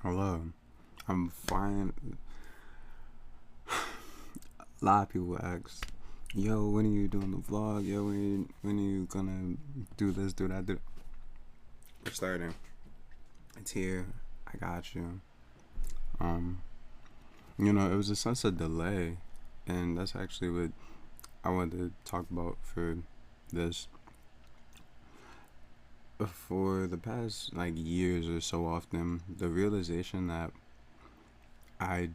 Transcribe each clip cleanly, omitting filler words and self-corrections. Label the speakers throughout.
Speaker 1: Hello. I'm fine. A lot of people ask, yo, when are you doing the vlog? Yo, when are you gonna do this, do that, do that? We're starting. It's here. I got you. Um, it was a sense of delay, and that's actually what I wanted to talk about for this. For the past years or so often, the realization that I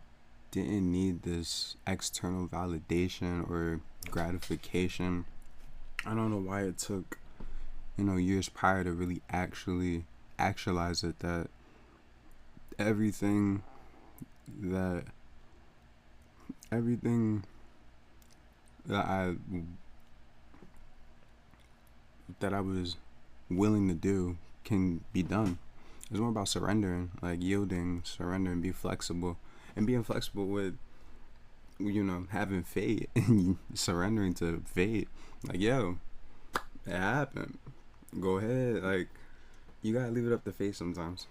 Speaker 1: didn't need this external validation or gratification. I don't know why it took, years prior to really actually actualize it, that everything that everything that I was willing to do can be done. It's more about surrendering, like yielding, surrendering, be flexible, and being flexible with having faith and surrendering to fate. Like, yo, it happened. Go ahead. Like, you gotta leave it up to fate sometimes.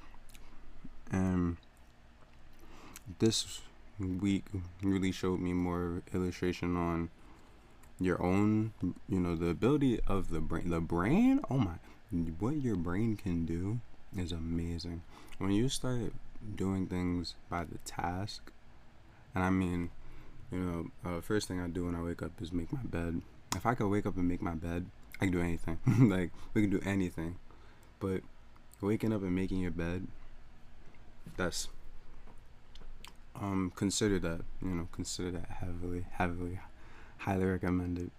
Speaker 1: And this week really showed me more illustration on your own, the ability of the brain. The brain, oh my, what your brain can do is amazing. When you start doing things by the task, and I mean, first thing I do when I wake up is make my bed. If I could wake up and make my bed, I can do anything. Like, we can do anything. But waking up and making your bed, that's consider that heavily, highly recommended.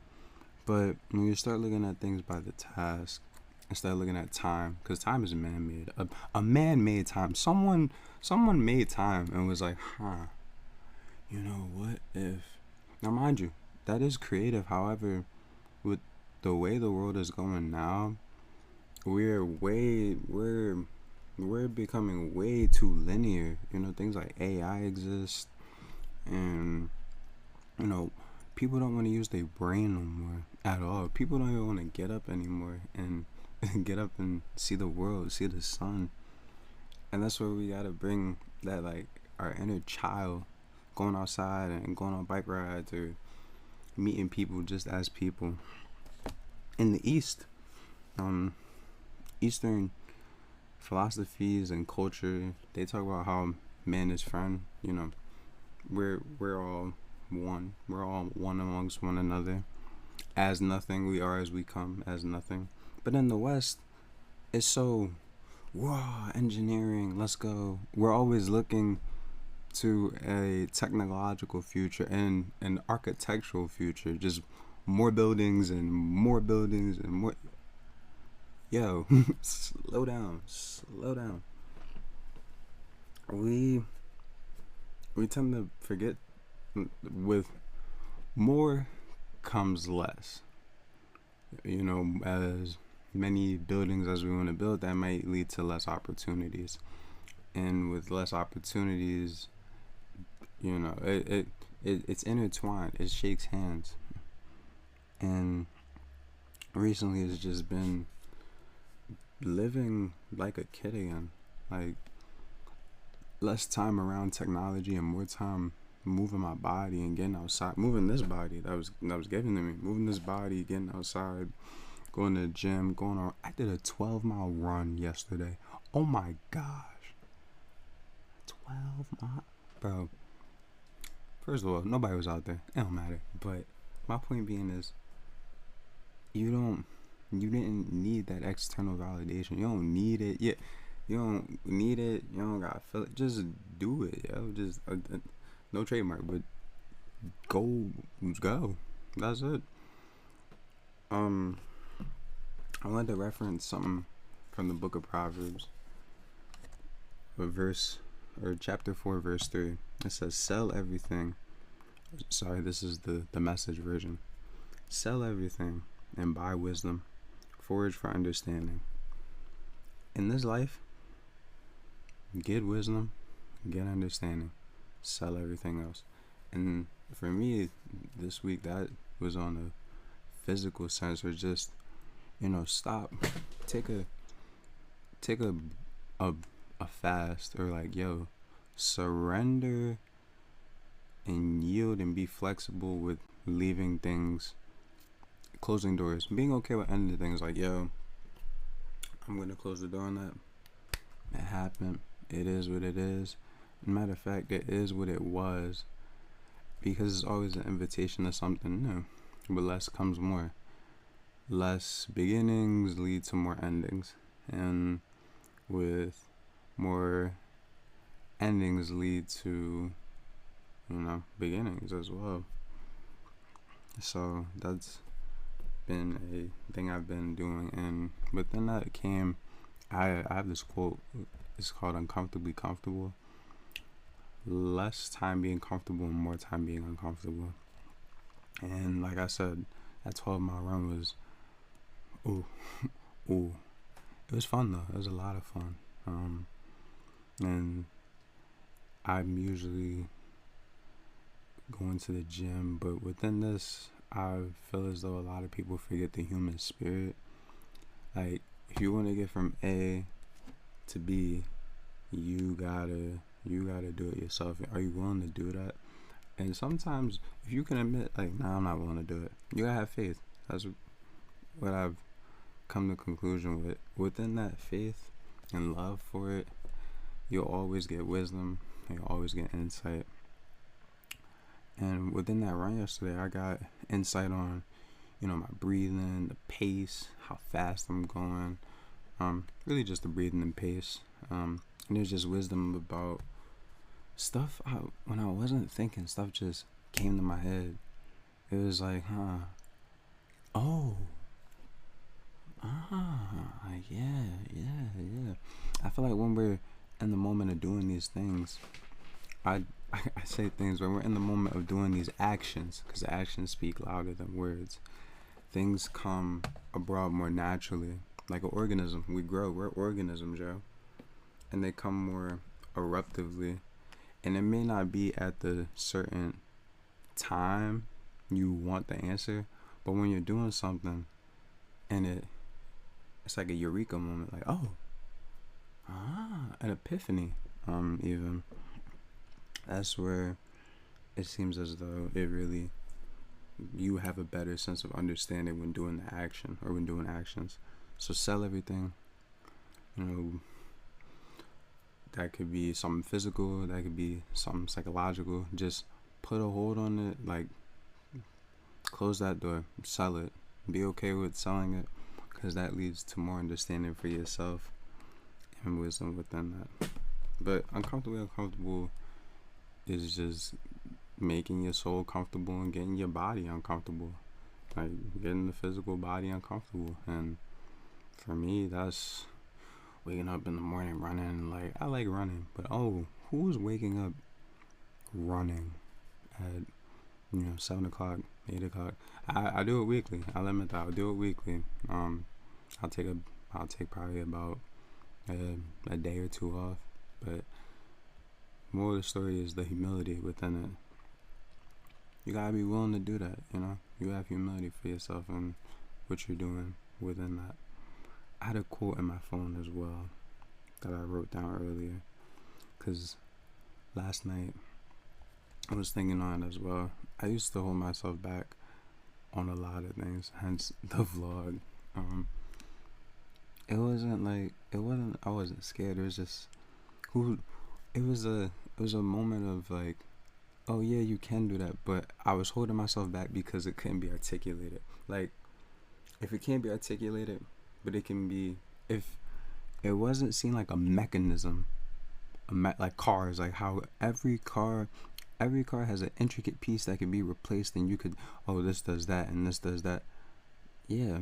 Speaker 1: But when you start looking at things by the task, instead of looking at time, because time is man-made, a man-made time. Someone made time and was like, what if? Now, mind you, that is creative. However, with the way the world is going now, we're becoming way too linear. Things like AI exist, and people don't want to use their brain no more at all. People don't even want to get up anymore and get up and see the world, see the sun. And that's where we gotta bring that, our inner child, going outside and going on bike rides or meeting people just as people. In the East, Eastern philosophies and culture, they talk about how man is friend. We're all one. We're all one amongst one another. As nothing, we are as we come, as nothing. But in the West, it's so raw, engineering, let's go. We're always looking to a technological future and an architectural future. Just more buildings and more buildings and more. Yo, slow down. We tend to forget, with more comes less. As many buildings as we want to build, that might lead to less opportunities. And with less opportunities, it's intertwined. It shakes hands. And recently it's just been living like a kid again. Like, less time around technology and more time moving my body and getting outside, moving this body that was given to me, moving this body, getting outside, going to the gym, I did a 12-mile run yesterday. Oh my gosh, 12 miles, bro. First of all, nobody was out there. It don't matter. But my point being is, you didn't need that external validation. You don't need it. Yeah, you don't need it. You don't gotta feel it. Just do it, yo. Just no trademark, but go. That's it. I wanted to reference something from the book of Proverbs, chapter 4, verse 3. It says, "Sell everything." Sorry, this is the Message version. "Sell everything and buy wisdom. Forage for understanding." In this life, get wisdom, get understanding, sell everything else. And for me, this week, that was on a physical sense, or just, stop, take a a fast, or like, yo, surrender and yield and be flexible with leaving things, closing doors, being okay with ending things. Like, yo, I'm gonna close the door on that. It happened. It is what it is. Matter of fact, it is what it was, because it's always an invitation to something new. With less comes more. Less beginnings lead to more endings, and with more endings lead to, beginnings as well. So that's been a thing I've been doing, and within that came, I have this quote. It's called "Uncomfortably Comfortable." Less time being comfortable and more time being uncomfortable. And like I said, that 12-mile run was, ooh, ooh. It was fun though. It was a lot of fun. And I'm usually going to the gym, but within this, I feel as though a lot of people forget the human spirit. Like, if you want to get from A to B, you gotta do it yourself. Are you willing to do that? And sometimes, if you can admit, like, nah, I'm not willing to do it, you gotta have faith. That's what I've come to conclusion with. Within that faith and love for it, you'll always get wisdom. You'll always get insight. And within that run yesterday, I got insight on, my breathing, the pace, how fast I'm going. Really just the breathing and pace. And there's just wisdom about stuff. When I wasn't thinking, stuff just came to my head. It was like, yeah. I feel like when we're in the moment of doing these things, I say things when we're in the moment of doing these actions, because actions speak louder than words. Things come abroad more naturally. Like an organism, we grow. We're organisms, yo, and they come more eruptively. And it may not be at the certain time you want the answer, but when you're doing something, and it's like a eureka moment, like, an epiphany, even. That's where it seems as though you have a better sense of understanding when doing the action, or when doing actions. So sell everything. That could be something physical, that could be something psychological. Just put a hold on it, like, close that door, sell it. Be okay with selling it, because that leads to more understanding for yourself and wisdom within that. But uncomfortable is just making your soul comfortable and getting your body uncomfortable. Like, getting the physical body uncomfortable. And for me, that's waking up in the morning running. Like, I like running, but who's waking up running at 7 o'clock, 8 o'clock? I do it weekly. I limit that. I'll do it weekly. I'll take probably about a day or two off. But more of the story is the humility within it. You gotta be willing to do that. You have humility for yourself and what you're doing within that. I had a quote in my phone as well that I wrote down earlier, because last night I was thinking on it as well. I used to hold myself back on a lot of things, hence the vlog. I wasn't scared. It was just it was a moment of like, oh yeah, you can do that, but I was holding myself back because it couldn't be articulated. Like, if it can't be articulated, but it can be, if it wasn't seen like a mechanism, like cars, like how every car has an intricate piece that can be replaced, and you could, this does that and this does that. Yeah.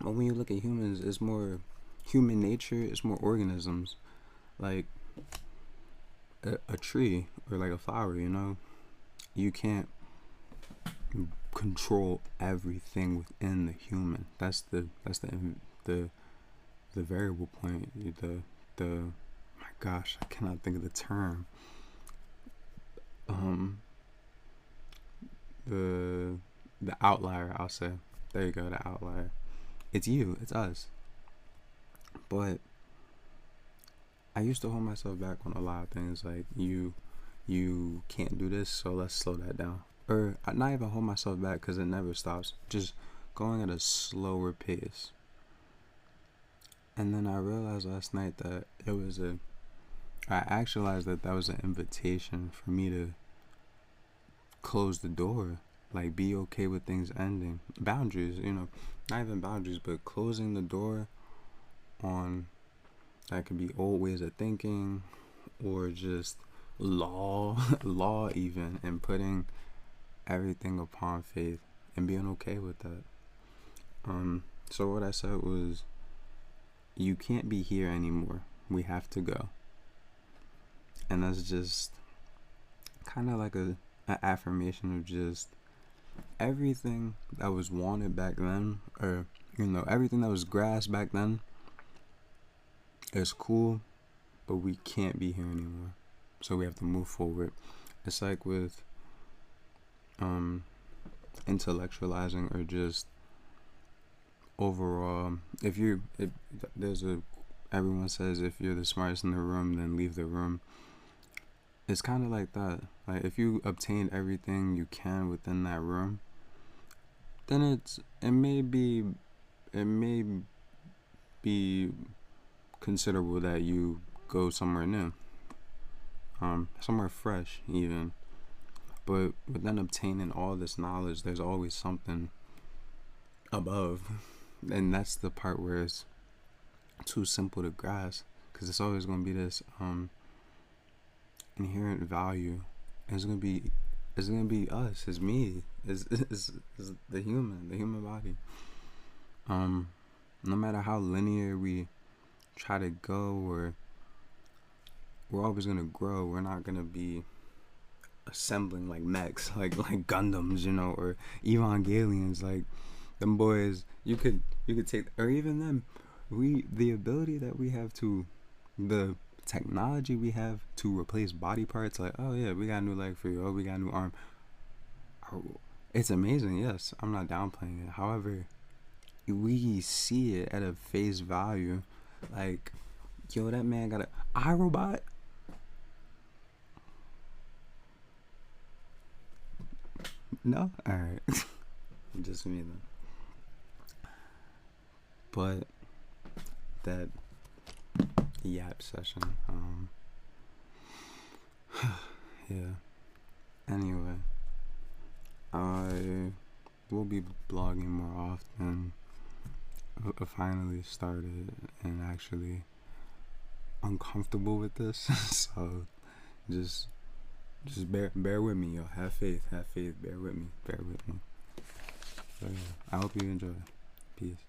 Speaker 1: But when you look at humans, it's more human nature, it's more organisms. Like a tree or like a flower, you can't control everything within the human. That's the variable point. My gosh, I cannot think of the term. The outlier, I'll say. There you go, the outlier. It's you, it's us. But I used to hold myself back on a lot of things, like you can't do this, so let's slow that down. Or not even hold myself back because it never stops. Just going at a slower pace. And then I realized last night that I actualized that was an invitation for me to close the door. Like, be okay with things ending. Boundaries, not even boundaries, but closing the door on that could be old ways of thinking or just law even, and putting everything upon faith and being okay with that. So what I said was, you can't be here anymore. We have to go. And that's just kind of like an affirmation of just everything that was wanted back then, or everything that was grass back then is cool, but we can't be here anymore. So we have to move forward. It's like with intellectualizing, or just overall, everyone says if you're the smartest in the room, then leave the room. It's kind of like that. Like, if you obtain everything you can within that room, then it may be considerable that you go somewhere new, somewhere fresh even. But within obtaining all this knowledge, there's always something above, and that's the part where it's too simple to grasp, because it's always going to be this inherent value. It's gonna be us. It's me. It's the human body. No matter how linear we try to go, or we're always gonna grow. We're not gonna be assembling like mechs, like Gundams, or Evangelions, like them boys. You could take, or even them. The ability that we have to, the technology we have to replace body parts, like, oh yeah, we got a new leg for you, oh, we got a new arm. It's amazing, yes, I'm not downplaying it. However, we see it at a face value, like, yo, that man got an iRobot. No? Alright. Just me then. But that yap session, yeah. Anyway, I will be blogging more often. I finally started and actually uncomfortable with this, so just bear with me, yo. Have faith, bear with me. So yeah, I hope you enjoy. Peace.